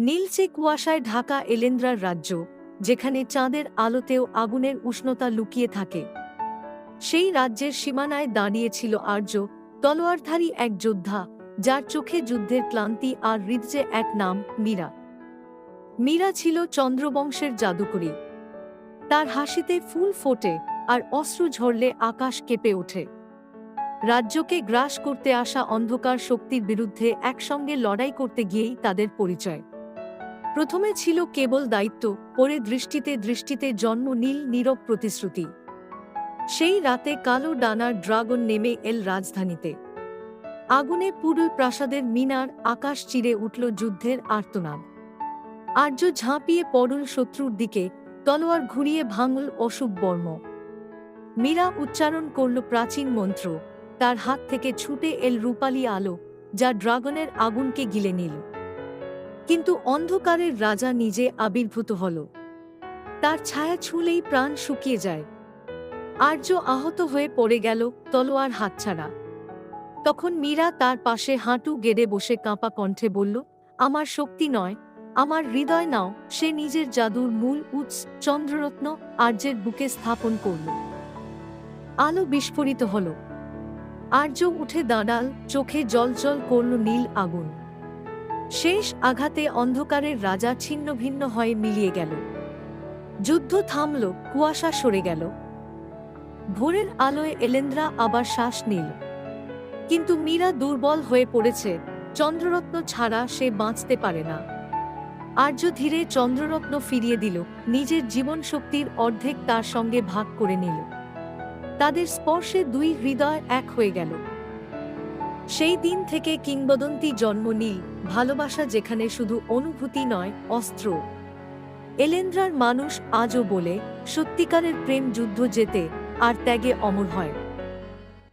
নীলচে কুয়াশায় ঢাকা এলেন্দ্রার রাজ্য, যেখানে চাঁদের আলোতেও আগুনের উষ্ণতা লুকিয়ে থাকে। সেই রাজ্যের সীমানায় দাঁড়িয়েছিল আর্য, তলোয়ারধারী এক যোদ্ধা, যার চোখে যুদ্ধের ক্লান্তি আর হৃদয়ে এক নাম, মীরা। মীরা ছিল চন্দ্রবংশের জাদুকরী। তার হাসিতে ফুল ফোটে, আর অশ্রু ঝরলে আকাশ কেঁপে ওঠে। রাজ্যকে গ্রাস করতে আসা অন্ধকার শক্তির বিরুদ্ধে একসঙ্গে লড়াই করতে গিয়েই তাদের পরিচয়। প্রথমে ছিল কেবল দায়িত্ব, পরে দৃষ্টিতে দৃষ্টিতে জন্ম নীল নীরব প্রতিশ্রুতি। সেই রাতে কালো ডানার ড্রাগন নেমে এল রাজধানীতে। আগুনে পুরো প্রাসাদের মিনার, আকাশ চিরে উঠল যুদ্ধের আর্তনাদ। আর্য ঝাঁপিয়ে পড়ল শত্রুর দিকে, তলোয়ার ঘুরিয়ে ভাঙল অশুভ বর্ম। মীরা উচ্চারণ করল প্রাচীন মন্ত্র, তার হাত থেকে ছুটে এল রূপালী আলো, যা ড্রাগনের আগুনকে গিলে নিল। কিন্তু অন্ধকারের রাজা নিজে আবির্ভূত হল। তার ছায়া ছুঁলেই প্রাণ শুকিয়ে যায়। আর্য আহত হয়ে পড়ে গেল, তলোয়ার হাতছাড়া। তখন মীরা তার পাশে হাঁটু গেড়ে বসে কাঁপা কণ্ঠে বলল, আমার শক্তি নয়, আমার হৃদয় নাও। সে নিজের জাদুর মূল উৎস চন্দ্ররত্ন আর্যের বুকে স্থাপন করল। আলো বিস্ফোরিত হল। আর্য উঠে দাঁড়াল, চোখে জ্বলজ্বল করল নীল আগুন। শেষ আঘাতে অন্ধকারের রাজা ছিন্ন ভিন্ন হয়ে মিলিয়ে গেল। যুদ্ধ থামল, কুয়াশা সরে গেল। ভোরের আলোয় এলেন্দ্রা আবার শ্বাস নিল। কিন্তু মীরা দুর্বল হয়ে পড়েছে, চন্দ্ররত্ন ছাড়া সে বাঁচতে পারে না। আর্য ধীরে চন্দ্ররত্ন ফিরিয়ে দিল, নিজের জীবন শক্তির অর্ধেক তার সঙ্গে ভাগ করে নিল। তাদের স্পর্শে দুই হৃদয় এক হয়ে গেল। সেই দিন থেকে কিংবদন্তি জন্ম নিল, ভালোবাসা যেখানে শুধু অনুভূতি নয়, অস্ত্র। এলেন্দ্রার মানুষ আজও বলে, সত্যিকারের প্রেম যুদ্ধ জেতে আর ত্যাগে অমর হয়।